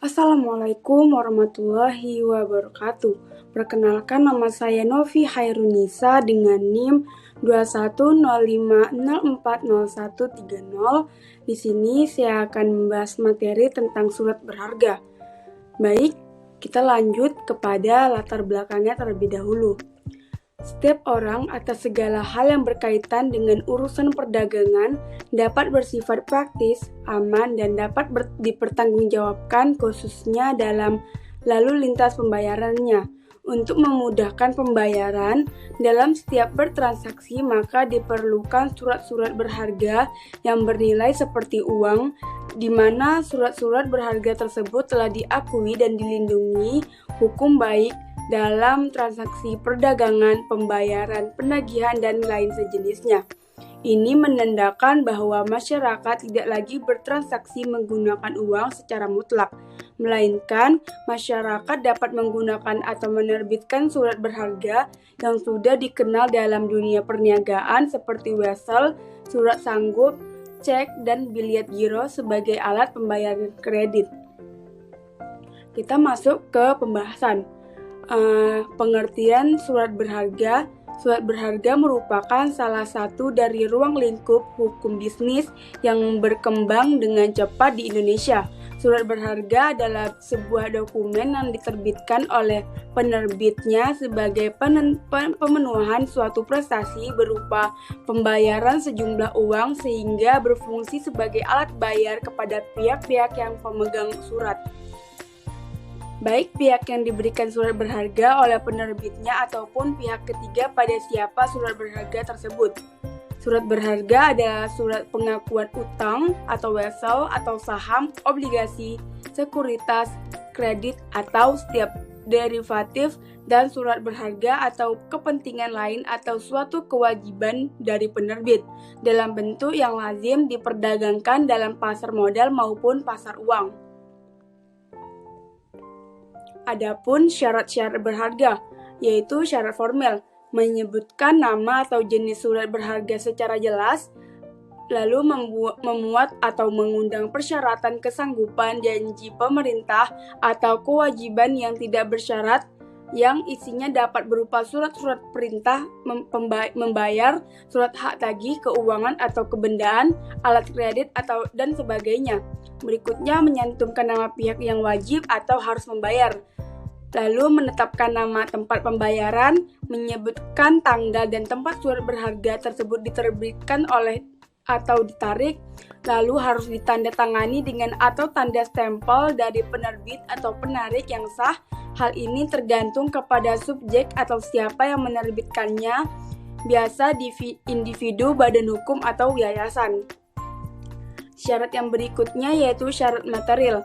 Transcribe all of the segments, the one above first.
Assalamualaikum warahmatullahi wabarakatuh. Perkenalkan, nama saya Novi Hairunisa dengan NIM 2105040130. Di sini saya akan membahas materi tentang surat berharga. Baik, kita lanjut kepada latar belakangnya terlebih dahulu. Setiap orang atas segala hal yang berkaitan dengan urusan perdagangan dapat bersifat praktis, aman, dan dapat dipertanggungjawabkan khususnya dalam lalu lintas pembayarannya. Untuk memudahkan pembayaran dalam setiap bertransaksi, maka diperlukan surat-surat berharga yang bernilai seperti uang, di mana surat-surat berharga tersebut telah diakui dan dilindungi hukum baik dalam transaksi perdagangan, pembayaran, penagihan, dan lain sejenisnya. Ini menandakan bahwa masyarakat tidak lagi bertransaksi menggunakan uang secara mutlak, melainkan masyarakat dapat menggunakan atau menerbitkan surat berharga yang sudah dikenal dalam dunia perniagaan seperti wesel, surat sanggup, cek, dan biliet giro sebagai alat pembayaran kredit. Kita masuk ke pembahasan. Pengertian surat berharga. Surat berharga merupakan salah satu dari ruang lingkup hukum bisnis yang berkembang dengan cepat di Indonesia. Surat berharga adalah sebuah dokumen yang diterbitkan oleh penerbitnya sebagai pemenuhan suatu prestasi berupa pembayaran sejumlah uang sehingga berfungsi sebagai alat bayar kepada pihak-pihak yang pemegang surat. Baik pihak yang diberikan surat berharga oleh penerbitnya ataupun pihak ketiga pada siapa surat berharga tersebut. Surat berharga adalah surat pengakuan utang atau wesel atau saham, obligasi, sekuritas, kredit atau setiap derivatif dan surat berharga atau kepentingan lain atau suatu kewajiban dari penerbit dalam bentuk yang lazim diperdagangkan dalam pasar modal maupun pasar uang. Adapun syarat-syarat berharga, yaitu syarat formel, menyebutkan nama atau jenis surat berharga secara jelas, lalu memuat atau mengundang persyaratan kesanggupan janji pemerintah atau kewajiban yang tidak bersyarat, yang isinya dapat berupa surat-surat perintah membayar, surat hak tagih keuangan atau kebendaan, alat kredit atau dan sebagainya. Berikutnya menyantumkan nama pihak yang wajib atau harus membayar. Lalu menetapkan nama tempat pembayaran, menyebutkan tanggal dan tempat surat berharga tersebut diterbitkan oleh atau ditarik, lalu harus ditandatangani dengan atau tanda stempel dari penerbit atau penarik yang sah. Hal ini tergantung kepada subjek atau siapa yang menerbitkannya, biasa individu, badan hukum, atau yayasan. Syarat yang berikutnya yaitu syarat material.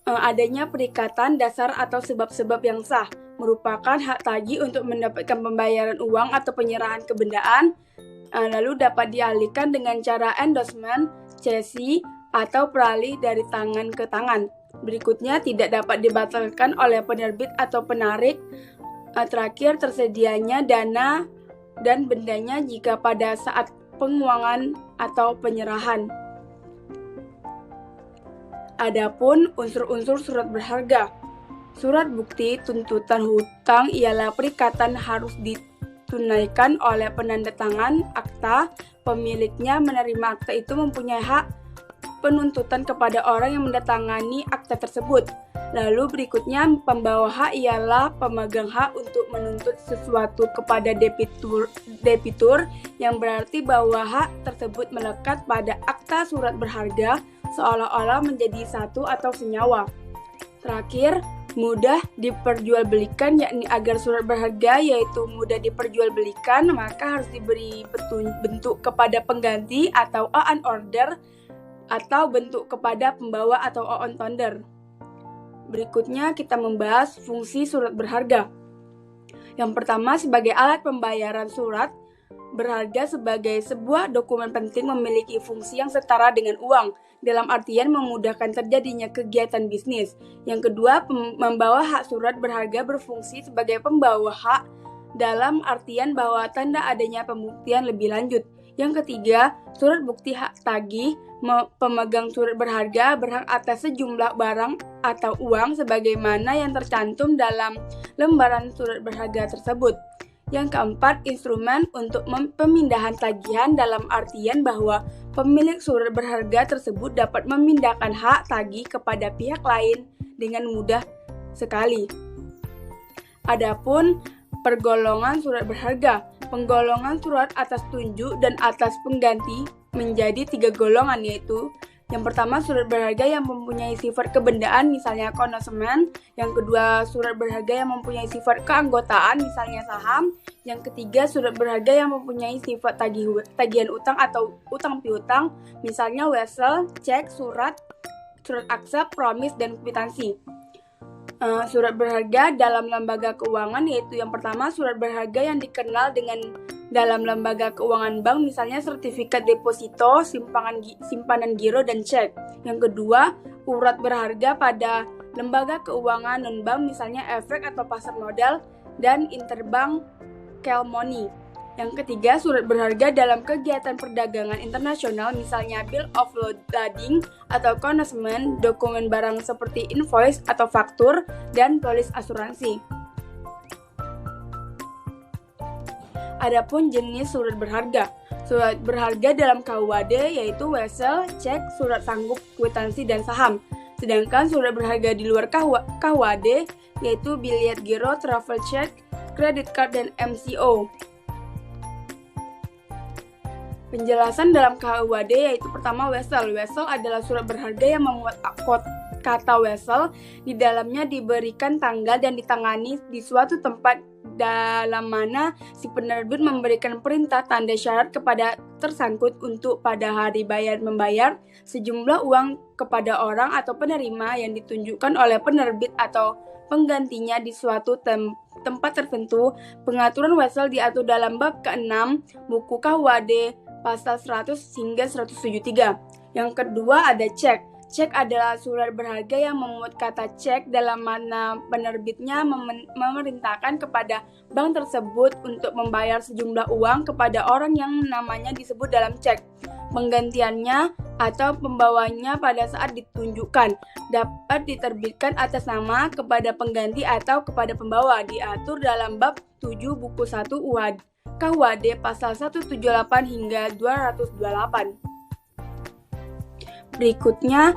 Adanya perikatan dasar atau sebab-sebab yang sah, merupakan hak tagih untuk mendapatkan pembayaran uang atau penyerahan kebendaan, lalu dapat dialihkan dengan cara endorsement, cesi, atau peralih dari tangan ke tangan. Berikutnya tidak dapat dibatalkan oleh penerbit atau penarik. Terakhir, tersedianya dana dan bendanya jika pada saat penguangan atau penyerahan. Adapun unsur-unsur surat berharga. Surat bukti tuntutan hutang ialah perikatan harus ditunaikan oleh penandatangan akta. Pemiliknya menerima akta itu mempunyai hak penuntutan kepada orang yang mendatangani akta tersebut. Lalu berikutnya pembawa hak ialah pemegang hak untuk menuntut sesuatu kepada debitur yang berarti bahwa hak tersebut melekat pada akta surat berharga seolah-olah menjadi satu atau senyawa. Terakhir, mudah diperjualbelikan, yakni agar surat berharga yaitu mudah diperjualbelikan, maka harus diberi bentuk kepada pengganti atau on order atau bentuk kepada pembawa atau on tender. Berikutnya kita membahas fungsi surat berharga. Yang pertama, sebagai alat pembayaran, surat berharga sebagai sebuah dokumen penting memiliki fungsi yang setara dengan uang, dalam artian memudahkan terjadinya kegiatan bisnis. Yang kedua, membawa hak surat berharga berfungsi sebagai pembawa hak dalam artian bahwa tanda adanya pembuktian lebih lanjut. Yang ketiga, surat bukti hak tagih. Pemegang surat berharga berhak atas sejumlah barang atau uang sebagaimana yang tercantum dalam lembaran surat berharga tersebut. Yang keempat, instrumen untuk pemindahan tagihan dalam artian bahwa pemilik surat berharga tersebut dapat memindahkan hak tagih kepada pihak lain dengan mudah sekali. Adapun pergolongan surat berharga, penggolongan surat atas tunjuk dan atas pengganti menjadi 3 golongan, yaitu yang pertama surat berharga yang mempunyai sifat kebendaan misalnya konsumen, yang kedua surat berharga yang mempunyai sifat keanggotaan misalnya saham, yang ketiga surat berharga yang mempunyai sifat tagihan utang atau utang piutang misalnya wesel, cek, surat aksa, promis, dan kwitansi. Surat berharga dalam lembaga keuangan yaitu yang pertama surat berharga yang dikenal dengan dalam lembaga keuangan bank misalnya sertifikat deposito, simpanan giro, dan cek. Yang kedua, urat berharga pada lembaga keuangan non-bank misalnya efek atau pasar modal dan interbank cash money. Yang ketiga, surat berharga dalam kegiatan perdagangan internasional misalnya bill of lading atau consignment, dokumen barang seperti invoice atau faktur, dan polis asuransi. Adapun jenis surat berharga. Surat berharga dalam KUHD yaitu wesel, cek, surat sanggup, kwitansi, dan saham. Sedangkan surat berharga di luar KUHD yaitu biliet giro, travel check, credit card, dan MCO. Penjelasan dalam KUHD yaitu pertama wesel. Wesel adalah surat berharga yang memuat kata wesel, di dalamnya diberikan tanggal dan ditangani di suatu tempat dalam mana si penerbit memberikan perintah tanda syarat kepada tersangkut untuk pada hari membayar sejumlah uang kepada orang atau penerima yang ditunjukkan oleh penerbit atau penggantinya di suatu tempat tertentu. Pengaturan wesel diatur dalam bab ke-6 buku KUHD pasal 100 hingga 173. Yang kedua ada cek. Cek adalah surat berharga yang memuat kata cek dalam mana penerbitnya memerintahkan kepada bank tersebut untuk membayar sejumlah uang kepada orang yang namanya disebut dalam cek. Penggantiannya atau pembawanya pada saat ditunjukkan dapat diterbitkan atas nama kepada pengganti atau kepada pembawa, diatur dalam bab 7 buku 1 KUHD pasal 178 hingga 228. Berikutnya,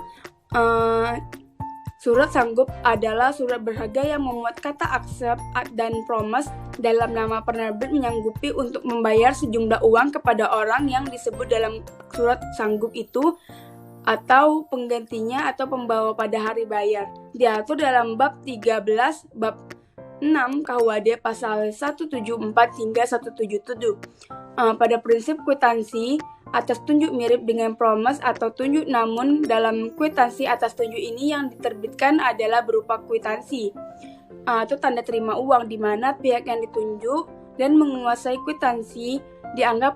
surat sanggup adalah surat berharga yang memuat kata accept dan promise dalam nama penerbit menyanggupi untuk membayar sejumlah uang kepada orang yang disebut dalam surat sanggup itu atau penggantinya atau pembawa pada hari bayar. Diatur dalam bab 13 bab 6 KUHD pasal 174 hingga 177. Pada prinsip kwitansi atas tunjuk mirip dengan promise atau tunjuk, namun dalam kwitansi atas tunjuk ini yang diterbitkan adalah berupa kwitansi atau tanda terima uang, di mana pihak yang ditunjuk dan menguasai kwitansi dianggap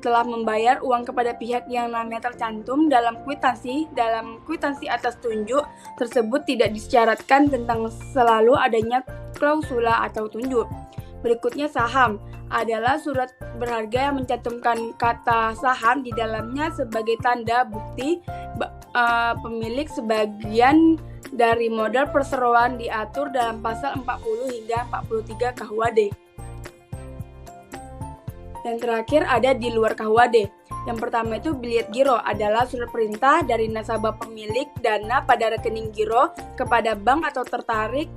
telah membayar uang kepada pihak yang namanya tercantum dalam kwitansi. Dalam kwitansi atas tunjuk tersebut tidak disyaratkan tentang selalu adanya klausula atau tunjuk. Berikutnya saham adalah surat berharga yang mencantumkan kata saham di dalamnya sebagai tanda bukti pemilik sebagian dari modal perseroan, diatur dalam pasal 40 hingga 43 KUHD. Yang terakhir ada di luar KUHD. Yang pertama itu biliet giro adalah surat perintah dari nasabah pemilik dana pada rekening giro kepada bank atau tertarik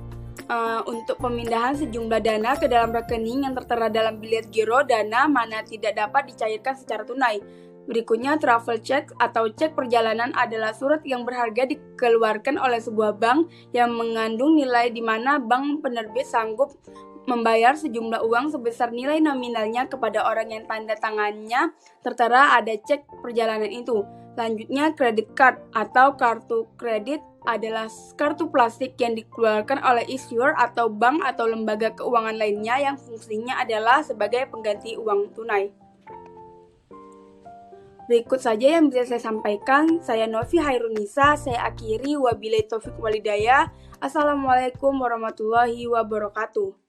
untuk pemindahan sejumlah dana ke dalam rekening yang tertera dalam biliet giro dana mana tidak dapat dicairkan secara tunai. Berikutnya travel check atau cek perjalanan adalah surat yang berharga dikeluarkan oleh sebuah bank yang mengandung nilai di mana bank penerbit sanggup membayar sejumlah uang sebesar nilai nominalnya kepada orang yang tanda tangannya tertera ada cek perjalanan itu. Selanjutnya credit card atau kartu kredit adalah kartu plastik yang dikeluarkan oleh issuer atau bank atau lembaga keuangan lainnya yang fungsinya adalah sebagai pengganti uang tunai. Berikut saja yang bisa saya sampaikan. Saya Novi Hairunisa, saya akhiri wabillahi taufik walhidayah. Assalamualaikum warahmatullahi wabarakatuh.